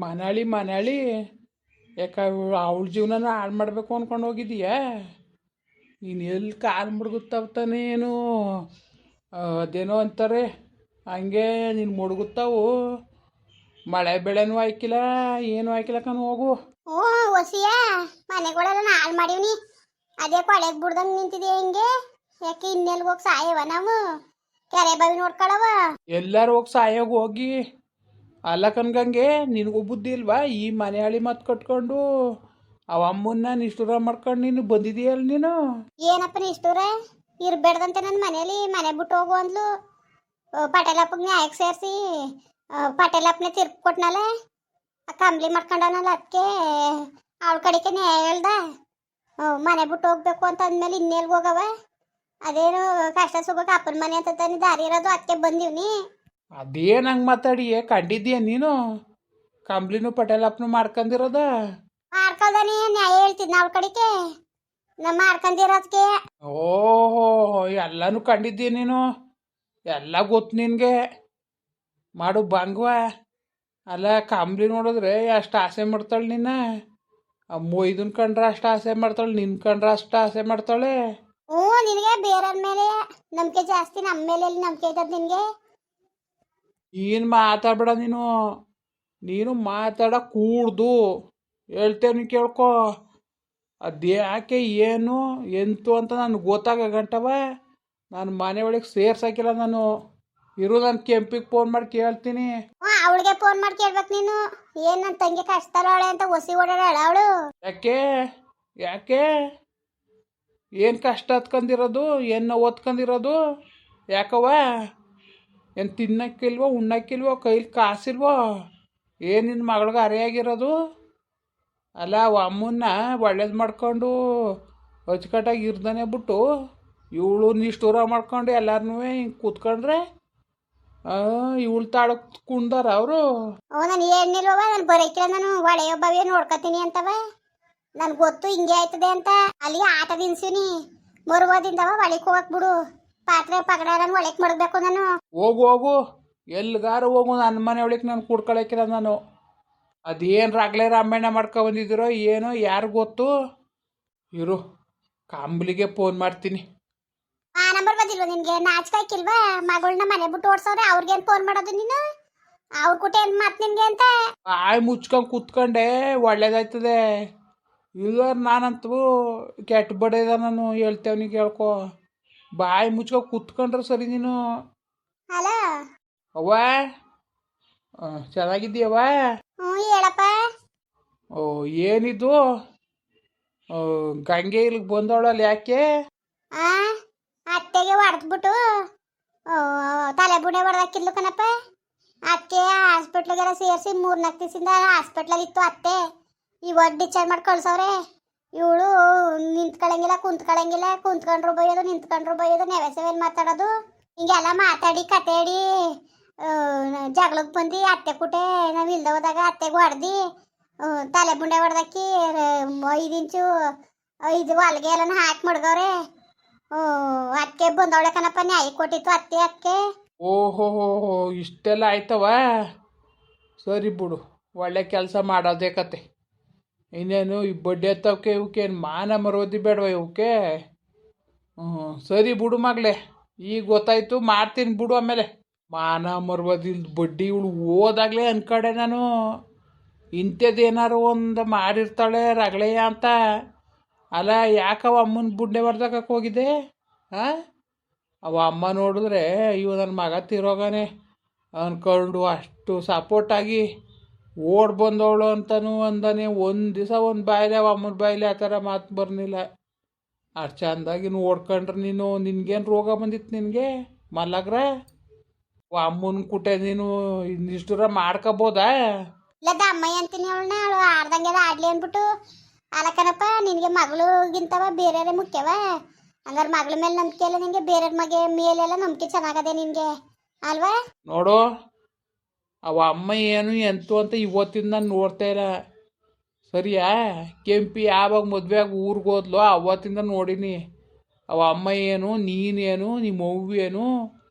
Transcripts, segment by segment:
ಮನಾಳಿ ಮನಾಳಿ ಯಾಕ ಅವಳ ಜೀವನನ ಹಾಳು ಮಾಡಬೇಕು ಅಂದ್ಕೊಂಡು ಹೋಗಿದೀಯಾ? ನೀನು ಎಲ್ಲಿ ಕಾಲು ಮುಡುಗುತ್ತಾವತಾನೇನು ಅದೇನೋ ಅಂತಾರೆ ಹಂಗೆ ನೀನು ಮುಡುಗುತ್ತಾವು. ಮಳೆ ಬೆಳೆನೂ ಆಯ್ಕಿಲ್ಲ, ಏನೂ ಆಯ್ಕಿಲ್ಲ ಕಣ್ ಹೋಗು. ಓ ಹೊಸಿಯ ಮನೆಗಳೆಲ್ಲ ಹಾಳು ಮಾಡೀವ್ನಿ. ಅದೇ ಕೊಳೆಗೆ ಬಿಡ್ದಂಗೆ ನಿಂತಿದೆ ಹಿಂಗೆ. ಯಾಕೆ ಇನ್ನೆಲ್ಗೆ ಹೋಗಿ ಸಾಯವ ನಾವು? ಕೆರೆ ಬಾವಿ ನೋಡ್ಕೊಳವ. ಎಲ್ಲರೂ ಹೋಗಿ ಸಾಯೋಗಿ ಹೋಗಿ. ಅಲ್ಲ ಕನ್ಗಂಗೆ ನಿನಗೂ ಬುದ್ಧಿ ಇಲ್ವಾ? ಈ ಮನೆ ಹಳಿ ಮತ್ತೆ ಕಟ್ಕೊಂಡು ಅವ ಅಮ್ಮನ್ನ ನಿಷ್ಠುರ ಮಾಡ್ಕೊಂಡು ನೀನು ಬಂದಿದೀಯಲ್ಲ ನೀನು. ಏನಪ್ಪ ನಿಷ್ಠೂರ? ಇರ್ಬೇಡ್ದಂತೆ ನನ್ನ ಮನೇಲಿ ಮನೆ ಬಿಟ್ಟು ಹೋಗು ಅಂದ್ಲು. ಪಟೇಲಪ್ಪಗೆ ನ್ಯಾಯಕ್ಕೆ ಸೇರಿಸಿ ಪಟೇಲಪ್ಪನೇ ತೀರ್ಪು ಕೊಟ್ನಲ್ಲ. ಆ ಕಂಬ್ಲಿ ಮಾಡ್ಕೊಂಡವನಲ್ಲ ಅದಕ್ಕೆ ಅವಳ ಕಡೆಗೆ ನ್ಯಾಯ ಹೇಳ್ದ. ಮನೆ ಬಿಟ್ಟು ಹೋಗ್ಬೇಕು ಅಂತ ಅಂದ್ಮೇಲೆ ಇನ್ನೆಲ್ಗೆ ಹೋಗವ? ಅದೇನು ಕಷ್ಟ ಸುಖಕ್ಕೆ ಅಪ್ಪನ ಮನೆ ಅಂತ ತಾನೆ ದಾರಿ ಇರೋದು, ಅದಕ್ಕೆ ಬಂದೀವ್ನಿ. ಅದೇನು ಹಂಗೆ ಮಾತಾಡಿಯೇ? ಕಂಡಿದ್ದೀಯ ನೀನು ಕಂಬ್ಲಿನೂ ಪಟೇಲಪ್ಪನು ಮಾಡ್ಕೊಂಡಿರೋದ? ಮಾಡ್ಕೊಳ್ದಾನೆ ನ್ಯಾಯ ಹೇಳ್ತಿದ್ನ ಅವಳ ಕಡೆಗೆ. ನಮ್ಮ ಮಾಡ್ಕೊಂಡಿರೋದಕ್ಕೆ. ಓಹೋ, ಎಲ್ಲನೂ ಕಂಡಿದ್ದೀಯ ನೀನು, ಎಲ್ಲ ಗೊತ್ತು ನಿನಗೆ. ಮಾಡು ಬಂಗ್ವ. ಅಲ್ಲ ಕಂಬ್ಲಿ ನೋಡಿದ್ರೆ ಅಷ್ಟು ಆಸೆ ಮಾಡ್ತಾಳೆ ನಿನ್ನ. ಮೊಯ್ದನ್ ಕಂಡ್ರೆ ಅಷ್ಟು ಆಸೆ ಮಾಡ್ತಾಳೆ, ನಿನ್ನ ಕಂಡ್ರೆ ಅಷ್ಟು ಆಸೆ ಮಾಡ್ತಾಳೆ. ಹ್ಞೂ, ನಿನಗೆ ಬೇರೆಯವ್ರ ಮೇಲೆ ನಂಬಿಕೆ ಜಾಸ್ತಿ, ನಮ್ಮ ಮೇಲೆ ಎಲ್ಲಿ ನಂಬಿಕೆ ಇದ್ದದ್ದು ನಿನಗೆ? ಏನು ಮಾತಾಡ್ಬೇಡ ನೀನು. ನೀನು ಮಾತಾಡ ಕೂಡ್ದು ಹೇಳ್ತೇನೆ ಕೇಳ್ಕೊ. ಅದ್ಯಾಕೆ ಏನು ಎಂತು ಅಂತ ನನಗೆ ಗೊತ್ತಾಗ ಗಂಟವ ನಾನು ಮನೆ ಒಳಗೆ ಸೇರ್ಸಾಕಿಲ್ಲ. ನಾನು ಇರು, ನಾನು ಕೆಂಪಿಗೆ ಫೋನ್ ಮಾಡಿ ಕೇಳ್ತೀನಿ. ಹ್ಞೂ, ಅವಳಿಗೆ ಫೋನ್ ಮಾಡಿ ಕೇಳ್ಬೇಕು ನೀನು. ಏನು ನನ್ನ ತಂಗಿ ಕಷ್ಟದವಳೆ ಅಂತ ಒಸಿ ಓಡಾಡಳ ಅವಳು. ಯಾಕೆ ಯಾಕೆ ಏನು ಕಷ್ಟ ಹತ್ಕೊಂಡಿರೋದು? ಏನು ಓದ್ಕೊಂಡಿರೋದು? ಯಾಕವ? ಏನು ತಿನ್ನಕ್ಕಿಲ್ವೋ, ಉಣ್ಣಕ್ಕಿಲ್ವೋ, ಕೈಲಿ ಕಾಸಿಲ್ವೋ? ಏನು ನಿನ್ನ ಮಗಳಿಗೆ ಅರೆಯಾಗಿರೋದು? ಅಲ್ಲ ಅವ ಅಮ್ಮನ್ನ ಒಳ್ಳೇದು ಮಾಡ್ಕೊಂಡು ಅಚ್ಚುಕಟ್ಟಾಗಿ ಇರ್ದಾನೆ ಬಿಟ್ಟು ಇವಳು ನಿಷ್ಠೂರ ಮಾಡ್ಕೊಂಡು ಎಲ್ಲಾರನ್ನೂ ಹಿಂಗೆ ಕೂತ್ಕೊಂಡ್ರೆ ಇವಳು ತಾಳಕ್ಕೆ ಕುಣ್ದಾರ ಅವರು. ಹ್ಞೂ, ನಾನು ಏನಿಲ್ವವ, ನಾನು ಬರೋಕ್ಕಿಲ್ಲ. ನಾನು ಒಳೆಯೋ ಬಾವಿಯ ನೋಡ್ಕೊತೀನಿ ಅಂತವ. ನನ್ಗೆ ಗೊತ್ತು ಹಿಂಗೆ ಆಯ್ತದೆ ಅಂತ. ಅಲ್ಲಿ ಆಟ ದಿನ್ಸಿನಿ ಮರುಗೋದಿಂದವ ಒಳಕ್ಕೆ ಹೋಗಕ್ ಬಿಡು. ಪಾತ್ರೆ ಪಗಡ ನಾನು ಒಳಕ್ಕೆ ಮಡಗಬೇಕು ನಾನು. ಹೋಗು ಹೋಗು, ಎಲ್ಲಿಗಾರು ಹೋಗು. ನನ್ನ ಮನೆ ಒಳಗೆ ನಾನು ಕೂಡ್ಕೊಳಕ್ಕಿಲ್ಲ ನಾನು. ಅದೇನು ರಾಗ್ಲೇ ರಾಮಾಯಣ ಮಾಡ್ಕೊಬಂದಿದ್ದೀರೋ ಏನೋ ಯಾರು ಗೊತ್ತು. ಇರು, ಕಂಬ್ಲಿಗೆ ಫೋನ್ ಮಾಡ್ತೀನಿ. ಆ ನಂಬರ್ ಬಂದಿಲ್ವ ನಿನಗೆ? ನಾಚ್ಕಾಯ್ಕಿಲ್ವಾ? ಮಗಳನ್ನ ಮನೆ ಬಿಟ್ಟು ಓಡ್ಸವ್ರೆ, ಅವ್ರಿಗೇನು ಫೋನ್ ಮಾಡೋದು ನೀನು? ಅವ್ರ ಕುಟ ಏನು ಮಾತು ನಿನಗೆ ಅಂತ? ಬಾಯಿ ಮುಚ್ಕೊಂಡು ಕೂತ್ಕೊಂಡೆ ಒಳ್ಳೇದಾಯ್ತದೆ. ಇಲ್ಲ ನಾನಂತೂ ಕೆಟ್ಟ ಬಡಿದ ನಾನು ಹೇಳ್ತೇವನಿ ಕೇಳ್ಕೊ. ಬಾಯಿ ಮುಚ್ಕೊಂಡು ಕೂತ್ಕೊಂಡ್ರೆ ಸರಿ ನೀನು. ಹಲೋ ಅವ್ವ, ಚೆನ್ನಾಗಿದ್ದೀಯವ್ವ? ಹ್ಞೂ ಹೇಳಪ್ಪ. ಓ, ಏನಿದು ಗಂಗೆ ಇಲ್ಲಿಗೆ ಬಂದವಳಲ್ಲ ಯಾಕೆ? ಆ ಅತ್ತೆಗೆ ಹೊಡೆದ್ಬಿಟ್ಟು ತಲೆ ಬುಡೆ ಹೊಡೆದಾಕಿದ್ಲು ಕಣಪ್ಪ. ಅದಕ್ಕೆ ಹಾಸ್ಪಿಟ್ಲಿಗೆಲ್ಲ ಸೇರಿಸಿ 3-4 ದಿವಸದಿಂದ ಹಾಸ್ಪಿಟ್ಲಲ್ಲಿ ಇತ್ತು ಅತ್ತೆ. ಇವಾಗ ಡಿಸ್ಚಾರ್ಜ್ ಮಾಡಿ ಕಳ್ಸವ್ರೆ. ಇವಳು ನಿಂತ್ಕೊಳ್ಳಂಗಿಲ್ಲ, ಕುಂತ್ಕೊಳ್ಳಂಗಿಲ್ಲ. ಕುಂತ್ಕೊಂಡ್ರು ಬೈಯೋದು, ನಿಂತ್ಕೊಂಡ್ರು ಬೈಯೋದು, ನೆವೆಸವೇನು ಮಾತಾಡೋದು. ಹಿಂಗೆಲ್ಲ ಮಾತಾಡಿ ಕತೆ ಹೇಳಿ ಜಗಳಕ್ಕೆ ಬಂದು ಅತ್ತೆ ಕುಟೆ ನಾವು ಇಲ್ದ ಹೋದಾಗ ಅತ್ತೆಗೆ ಹೊಡೆದು ತಲೆ ಬುಂಡೆ ಹೊಡೆದಾಕಿ 5 ಇಂಚು 5 ಹೊಲಿಗೆ ಎಲ್ಲ ಹಾಕಿ ಮಡ್ಗವ್ರೆ. ಅದಕ್ಕೆ ಬಂದವಳೆ ಕಣಪ್ಪ, ನ್ಯಾಯ ಕೊಟ್ಟಿತ್ತು ಅತ್ತೆ ಅದಕ್ಕೆ. ಓಹೋ, ಇಷ್ಟೆಲ್ಲ ಆಯ್ತವ? ಸರಿ ಬಿಡು, ಒಳ್ಳೆ ಕೆಲಸ ಮಾಡೋದೇ ಕತೆ. ಇನ್ನೇನು ಈ ಬಡ್ಡಿ ಎತ್ತವಕ್ಕೆ ಇವಕ್ಕೇನು ಮಾನ ಮರೋದಿ ಬೇಡವ ಇವಕ್ಕೆ? ಸರಿ ಬಿಡು ಮಗಳೇ, ಈಗ ಗೊತ್ತಾಯ್ತು, ಮಾಡ್ತೀನಿ ಬಿಡು. ಆಮೇಲೆ ಮಾನ ಮರ್ವದಿಲ್ದ ಬಡ್ಡಿ ಇವಳು ಓದಾಗಲೇ ಅನ್ಕಡೆ ನಾನು ಇಂಥದ್ದೇನಾರು ಒಂದು ಮಾಡಿರ್ತಾಳೆ ರಗಳೆಯ ಅಂತ. ಅಲ್ಲ ಯಾಕವ ಅಮ್ಮನ ಬುಡ್ಡೆ ಬರ್ದಕ್ಕೆ ಹೋಗಿದ್ದೆ? ಹಾಂ, ಅವ ಅಮ್ಮ ನೋಡಿದ್ರೆ ಇವ ನನ್ನ ಮಗ ತಿರೋಗಾನೆ ಅಂದ್ಕೊಂಡು ಅಷ್ಟು ಸಪೋರ್ಟಾಗಿ ಓಡ್ ಬಂದವಳು ಅಂತನೂ ಅಂದಾನೆ. ಒಂದು ದಿವಸ ಒಂದು ಬಾಯಿಲೆ ಅವ ಅಮ್ಮನ ಬಾಯಿಲೆ ಆ ಥರ ಮಾತು ಬರ್ನಿಲ್ಲ. ಅಷ್ಟು ಚೆಂದಾಗಿ ಓಡ್ಕೊಂಡ್ರೆ ನೀನು, ನಿನ್ಗೇನು ರೋಗ ಬಂದಿತ್ತು ನಿನಗೆ ಮಲಗ್ರೆ? ಅಮ್ಮನ ಕುಟೆ ನೀನು ಇಷ್ಟರ ಮಾಡ್ಕೋಬೋದಾ? ಇಲ್ಲದ ಅಮ್ಮಯ್ಯ ಅಂತೀನಿ ಅವಳನ್ನ. ಅವಳು ಆಡ್ದಂಗೆಲ್ಲ ಆಡ್ಲಿ ಅಂದ್ಬಿಟ್ಟು. ಅಲಕನಪ್ಪ, ನಿನಗೆ ಮಗಳಿಗಿಂತವ ಬೇರೆಯವರೇ ಮುಖ್ಯವ? ಹಂಗಾರೆ ಮಗಳ ಮೇಲೆ ನಂಬಿಕೆ ಇಲ್ಲ ನಿನಗೆ, ಬೇರೆಯವ್ರ ಮಗೆ ಮೇಲೆಲ್ಲ ನಂಬಿಕೆ ಚೆನ್ನಾಗದೆ ನಿನಗೆ ಅಲ್ವಾ? ನೋಡು, ಅವ ಅಮ್ಮ ಏನು ಎಂತು ಅಂತ ಇವತ್ತಿಂದ ನಾನು ನೋಡ್ತಾ ಇಲ್ಲ, ಸರಿಯಾ? ಕೆಂಪಿ ಯಾವಾಗ ಮದುವೆಯಾಗಿ ಊರಿಗೆ ಹೋದ್ಲೋ ಅವತ್ತಿಂದ ನೋಡೀನಿ. ಅವ ಅಮ್ಮ ಏನು, ನೀನೇನು, ನಿಮ್ಮ ಅವ್ವ ಏನು,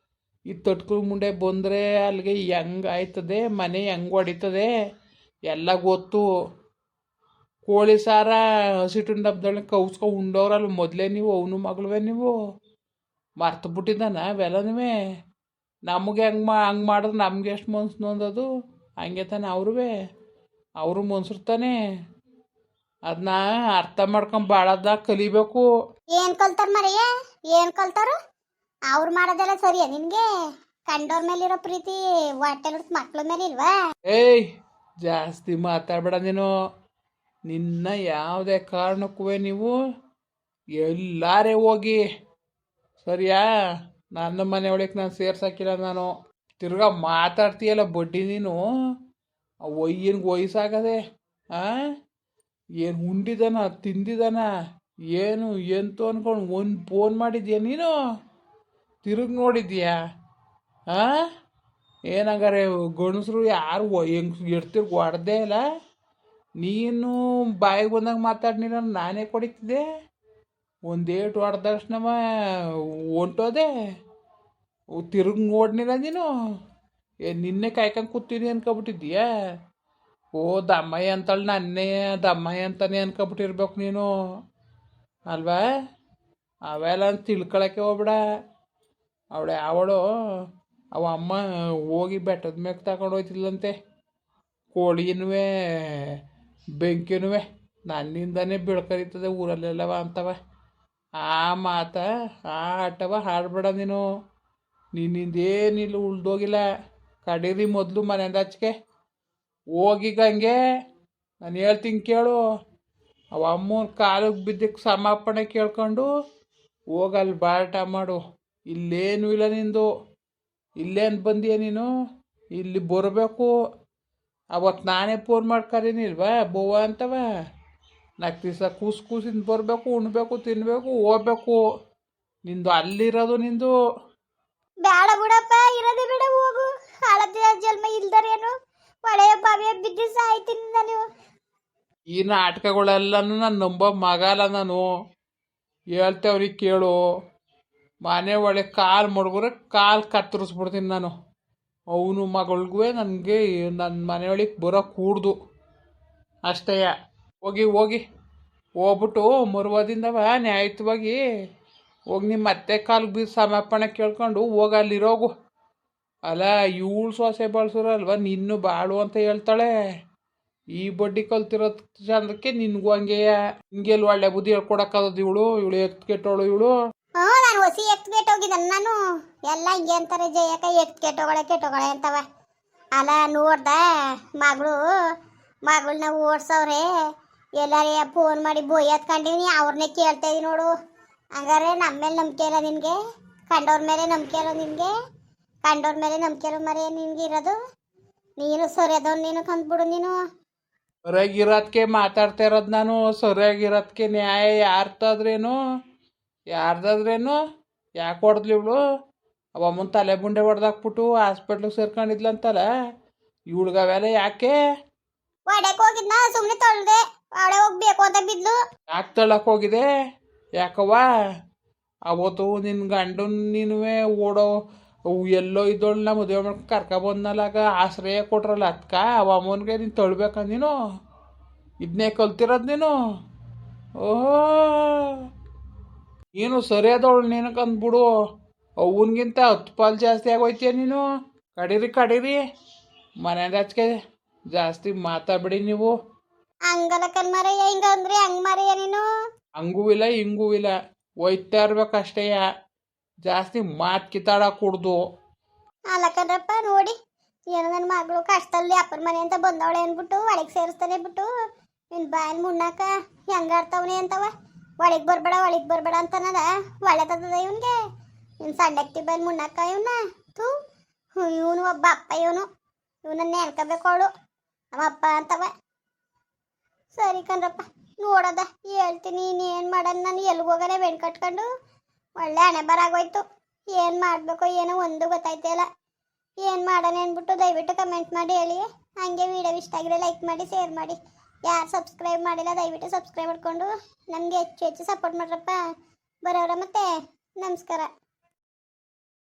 ಈ ತಟ್ಕುಳ ಮುಂಡೆ ಬಂದರೆ ಅಲ್ಲಿಗೆ ಹೆಂಗೆ ಆಯ್ತದೆ, ಮನೆ ಹೆಂಗೆ ಹೊಡಿತದೆ, ಎಲ್ಲ ಗೊತ್ತು. ಕೋಳಿ ಸಾರ ಹಸಿಟ್ಟಿನ ಡಬ್ದೊಳಗೆ ಕೌಸ್ಕೊ ಉಂಡವ್ರಲ್ಲ ಮೊದಲೇ ನೀವು, ಅವನು ಮಗಳುವೆ ನೀವು ಮರ್ತು ಬಿಟ್ಟಿದ್ದಾನ ಅವೆಲ್ಲನೂ. ನಮಗೆ ಹಂಗೆ ಮಾಡಿದ್ರೆ ನಮ್ಗೆ ಎಷ್ಟು ಮನ್ಸು ನೊಂದದು. ಹಂಗೆ ತಾನೆ ಅವರು ಮನ್ಸರು ತಾನೆ. ಅದನ್ನ ಅರ್ಥ ಮಾಡ್ಕೊಂಡು ಭಾಳದ ಕಲಿಬೇಕು. ಏನ್ ಕಲ್ತಾರ ಮರೆಯ, ಏನ್ ಕಲ್ತಾರು? ಅವ್ರು ಮಾಡೋದೆಲ್ಲ ಸರಿಯಾ ನಿನ್ಗೆ? ಕಂಡೋರ್ ಮೇಲಿರೋ ಪ್ರೀತಿ ಹೊಟ್ಟೆಲ್ ಮಕ್ಳ ಮೇಲೆ ಇಲ್ವಾ? ಏಯ್ ಜಾಸ್ತಿ ಮಾತಾಡಬೇಡ ನೀನು. ನಿನ್ನ ಯಾವುದೇ ಕಾರಣಕ್ಕೂ ನೀವು ಎಲ್ಲಾರೇ ಹೋಗಿ ಸರಿಯಾ, ನನ್ನ ಮನೆ ಒಳಗೆ ನಾನು ಸೇರ್ಸಾಕಿಲ್ಲ ನಾನು. ತಿರ್ಗಾ ಮಾತಾಡ್ತೀಯಲ್ಲ ಬಡ್ಡಿ ನೀನು. ಒಯ್ಯನ್ಗೆ ವಯಸ್ಸಾಗದೆ ಏನು ಉಂಡಿದಾನ ತಿಂದಿದಾನ ಏನು ಎಂತು ಅಂದ್ಕೊಂಡು ಒಂದು ಫೋನ್ ಮಾಡಿದ್ಯಾ ನೀನು? ತಿರುಗಿ ನೋಡಿದ್ಯಾ? ಏನಂಗಾರೆ ಗಣಸರು ಯಾರು ಹೆಂಗೆ ಎಡ್ತಿರ್ಗಿ ಹೊಡೆದೇ ಇಲ್ಲ. ನೀನು ಬಾಯಿಗೆ ಬಂದಂಗೆ ಮಾತಾಡ್ನಿಲ್ಲ, ನಾನೇ ಕೊಡಿತಿದ್ದೆ. ಒಂದೇಟು ಹೊಡೆದ ತಕ್ಷಣ ಹೊಂಟೋದೆ. ತಿರುಗಿ ನೋಡ್ನಿಲ್ಲ ನೀನು. ನಿನ್ನೆ ಕಾಯ್ಕೊಂಡು ಕೂತೀನಿ ಅನ್ಕೊಬಿಟ್ಟಿದ್ದೀಯಾ? ಓ ದಮ್ಮಯ್ಯ ಅಂತಳು ನನ್ನೇ ದಮ್ಮಯ್ಯ ಅಂತಾನೆ ಅನ್ಕೊಬಿಟ್ಟಿರ್ಬೇಕು ನೀನು ಅಲ್ವಾ? ಅವೆಲ್ಲ ತಿಳ್ಕೊಳಕ್ಕೆ ಹೋಗ್ಬೇಡ. ಅವಳು ಅವ ಅಮ್ಮ ಹೋಗಿ ಬೆಟ್ಟದ ಮ್ಯಾಗ ತಗೊಂಡು ಹೋಯ್ತಿಲ್ಲಂತೆ ಕೋಳಿನೂ ಬೆಂಕಿನೂ. ನನ್ನಿಂದನೇ ಬೆಳ್ಕರಿತದೆ ಊರಲ್ಲೆಲ್ಲವ ಅಂತವ. ಆ ಮಾತ ಆ ಆಟವ ಹಾಡ್ಬೇಡ ನೀನು. ನಿನ್ನಿಂದೇನಿಲ್ಲ ಉಳ್ದೋಗಿಲ್ಲ. ಕಡೀರಿ ಮೊದಲು ಮನೆಯಿಂದ ಹಚ್ಕೆ ಹೋಗಿಗ. ಹಂಗೆ ನಾನು ಹೇಳ್ತೀನಿ ಕೇಳು. ಅವ ಅಮ್ಮನ ಕಾಲಿಗೆ ಬಿದ್ದಕ್ಕೆ ಸಮಾಪಣೆ ಕೇಳ್ಕೊಂಡು ಹೋಗಲ್ಲಿ ಬಾಟ ಮಾಡು. ಇಲ್ಲೇನೂ ಇಲ್ಲ ನಿಂದು. ಇಲ್ಲೇನು ಬಂದೀಯ ನೀನು? ಇಲ್ಲಿ ಬರಬೇಕು. ಅವತ್ತು ನಾನೇ ಫೋನ್ ಮಾಡಿ ಕರೀನಿಲ್ವಾ ಬೋವ ಅಂತವ? ನಾಲ್ಕು ದಿವಸ ಕೂಸಿಂದ ಬರಬೇಕು, ಉಣ್ಬೇಕು, ತಿನ್ನಬೇಕು, ಹೋಗ್ಬೇಕು. ನಿಂದು ಅಲ್ಲಿರೋದು ನಿಂದು. ಬೇಡ ಬಿಡಪ್ಪ, ಇರೋದೇ ಬೇಡ, ಹೋಗು. ಹಾಳದ ಜನ್ಮ ಇಲ್ದರೇನು ಒಳ್ಳೆಯ ಬಾವಿಯ ಬಿದ್ದು ಸಾಯ್ತೀನಿ ನಾನು. ಈ ನಾಟಕಗಳೆಲ್ಲನೂ ನಾನು ನಂಬೋ ಮಗ ಅಲ್ಲ ನಾನು. ಹೇಳ್ತೇವ್ರಿಗೆ ಕೇಳು. ಮನೆ ಒಳಗೆ ಕಾಲು ಮಡಗ್ರೆ ಕಾಲು ಕತ್ತರಿಸ್ಬಿಡ್ತೀನಿ ನಾನು. ಅವನು ಮಗಳಿಗೂ ನನಗೆ ನನ್ನ ಮನೆಯೊಳಗೆ ಬರೋ ಕೂಡ್ದು ಅಷ್ಟೇ. ಹೋಗಿ ಹೋಗ್ಬಿಟ್ಟು ಮರುವಾದಿಂದವ ನ್ಯಾಯಯುತವಾಗಿ ಹೋಗಿ ನಿಮ್ಮ ಮತ್ತೆ ಕಾಲಿಗೆ ಬೀಸಿ ಸಮರ್ಪಣೆ ಕೇಳ್ಕೊಂಡು ಹೋಗಿ ಅಲ್ಲಿರೋಗು. ಅಲ್ಲ ಇವಳು ಸೊಸೆ ಬಳಸೋರಲ್ವ ನಿನ್ನೂ ಬಾಳು ಅಂತ ಹೇಳ್ತಾಳೆ. ಈ ಬಡ್ಡಿ ಕಲ್ತಿರೋದು ಚಂದಕ್ಕೆ ನಿನ್ಗೂ ಹಂಗೆಯ. ಹಿಂಗೆಲ್ಲಿ ಒಳ್ಳೆ ಬುದ್ಧಿ ಹೇಳ್ಕೊಡಕ್ಕದ ಇವಳು ಎತ್ತು ಕೆಟ್ಟೋಳು ಇವಳು. ನಾನು ಹೊಸಿ ಎತ್ತು ಕೆಟ್ಟೋಗಿದ್ದಾನೆ ನಾನು. ಎಲ್ಲ ಹಿಂಗೆ ಅಂತಾರೆ, ಜಯಕ ಎತ್ತು ಕೆಟ್ಟೋಗಳೆ ಅಂತವ. ಅಲ್ಲ ನೋಡ್ದ ಮಗಳನ್ನ ಓಡ್ಸವ್ರೆ. ಎಲ್ಲಾರೇ ಫೋನ್ ಮಾಡಿ ಬೋಯ್ ಹತ್ಕೊಂಡಿನಿ, ಅವ್ರನ್ನೇ ಕೇಳ್ತಾ ಇದೀನಿ ನೋಡು. ಹಂಗಾರೆ ನಮ್ಮ ಮೇಲೆ ನಂಬಿಕೆ ಇಲ್ಲ ನಿನಗೆ? ಕಂಡವ್ರ ಮೇಲೆ ನಂಬಿಕೆ ಇರೋ ನಿನಗೆ? ಕಂಡವ್ರ ಮೇಲೆ ನಂಬಿಕೆ ಇರೋ ಮರೆ ನಿನ್ಗೆ ಇರೋದು? ನೀನು ಸರಿಯಾದವ್ನು ನೀನು ಕಂದ್ಬಿಡು ನೀನು. ಸರಿಯಾಗಿರೋದಕ್ಕೆ ಮಾತಾಡ್ತಾ ಇರೋದು ನಾನು. ಸರಿಯಾಗಿರೋದಕ್ಕೆ ನ್ಯಾಯ ಯಾರ್ದಾದ್ರೇನು ಯಾಕೆ ಹೊಡೆದ್ಲಿ ಇವಳು? ಅವ ಅಮ್ಮನ ತಲೆ ಬುಂಡೆ ಹೊಡೆದಾಕ್ಬಿಟ್ಟು ಹಾಸ್ಪಿಟ್ಲಿಗೆ ಸೇರ್ಕೊಂಡಿದ್ಲಂತಲ್ಲ. ಇವಳಿಗವೆಲ್ಲ ಯಾಕೆ? ಒಡೆಕ್ ಹೋಗಿದ್ನ ಸುಮ್ಮನೆ ತೊಳ್ದೆ. ಅವಳೆ ಹೋಗ್ಬೇಕು ಅಂತ ಬಿದ್ಲು. ಯಾಕೆ ತಳ್ಳಕ್ಕೆ ಹೋಗಿದೆ? ಯಾಕವ್ವ ಅವತ್ತು ನಿನ್ನ ಗಂಡನ ನೀನುವೆ ಓಡೋ ಎಲ್ಲೋ ಇದ್ದೋಳನ್ನ ಮದುವೆ ಮಾಡ್ಕೊಂಡು ಕರ್ಕೊಬಂದ್ನಲ್ಲಾಗ ಆಶ್ರಯ ಕೊಟ್ರಲ್ಲ ಅದಕ್ಕ ಅವ ಅಮ್ಮನಿಗೆ ನೀನು ತಳ್ಬೇಕ ನೀನು? ಇದನ್ನೇ ಕಲ್ತಿರೋದು ನೀನು? ಓಹೋ, ನೀನು ಸರಿಯಾದವಳು ನೀನಕ್ಕಂದ್ಬಿಡು. ಅವನಿಗಿಂತ 10 ಪಾಲು ಜಾಸ್ತಿ ಆಗೋಯ್ತೀಯ ನೀನು. ಕಡೀರಿ ಮನೆಯಿಂದ ಹಚ್ಕೆ ಜಾಸ್ತಿ ಮಾತಾಡ್ಬಿಡಿ ನೀವು. ಹಂಗಲ್ಲ ಕಣ್ಮರಯ್ಯ, ಹಿಂಗಂದ್ರೆ ಹಂಗ್ ಮರೆಯ ನೀನು. ಹಂಗೂ ಇಲ್ಲ ಹಿಂಗೂ ಇಲ್ಲ, ಒಯ್ತಾ ಇರ್ಬೇಕಷ್ಟೇ. ಜಾಸ್ತಿ ಮಾತು ಕಿತ್ತಾಡ ಕೂಡ್ದು. ಅಲ್ಲ ಕಣ್ರಪ್ಪ, ನೋಡಿ ಏನೋ ನನ್ನ ಮಗಳು ಕಷ್ಟದಲ್ಲಿ ಅಪ್ಪನ ಮನೆ ಅಂತ ಬಂದವಳೆ ಅಂದ್ಬಿಟ್ಟು ಒಳಗೆ ಸೇರಿಸ್ತಾನೆ ಬಿಟ್ಟು ನಿನ್ನ ಬಾಯಲ್ಲಿ ಮುನ್ನಾಕ ಹೆಂಗಾಡ್ತವನೆ ಅಂತವ. ಒಳಗೆ ಬರಬೇಡ ಅಂತನದ ಒಳ್ಳೆದದ ಇವನ್ಗೆ. ನಿನ್ನ ಸಣ್ಣಕ್ತಿ ಬಾಯಲ್ಲಿ ಮುನ್ನಾಕ ಇವನ್ನ ಇವನು ಒಬ್ಬ ಅಪ್ಪ. ಇವನನ್ನ ನೆನ್ಕೋಬೇಕು ಅವಳು ನಮ್ಮ ಅಪ್ಪ ಅಂತವ. ಸರಿ ಕಣ್ರಪ್ಪ, ನೋಡೋದ ಹೇಳ್ತೀನಿ. ಇನ್ನೇನು ಮಾಡೋದು, ನಾನು ಎಲ್ಲಿಗೆ ಹೋಗೋಣ ಬೆಣ್ ಕಟ್ಕೊಂಡು ಒಳ್ಳೆ ಹಣೆ ಬರಾಗೋಯ್ತು. ಏನು ಮಾಡಬೇಕು ಏನೋ ಒಂದು ಗೊತ್ತಾಯ್ತಿಲ್ಲ. ಏನು ಮಾಡೋಣ ಅಂದ್ಬಿಟ್ಟು ದಯವಿಟ್ಟು ಕಮೆಂಟ್ ಮಾಡಿ ಹೇಳಿ. ಹಾಗೆ ವಿಡಿಯೋ ಇಷ್ಟ ಆಗಿದ್ರೆ ಲೈಕ್ ಮಾಡಿ, ಶೇರ್ ಮಾಡಿ. ಯಾರು ಸಬ್ಸ್ಕ್ರೈಬ್ ಮಾಡಿಲ್ಲ ದಯವಿಟ್ಟು ಸಬ್ಸ್ಕ್ರೈಬ್ ಮಾಡ್ಕೊಂಡು ನಮಗೆ ಹೆಚ್ಚು ಸಪೋರ್ಟ್ ಮಾಡ್ರಪ್ಪ. ಬರೋರ ಮತ್ತೆ ನಮಸ್ಕಾರ.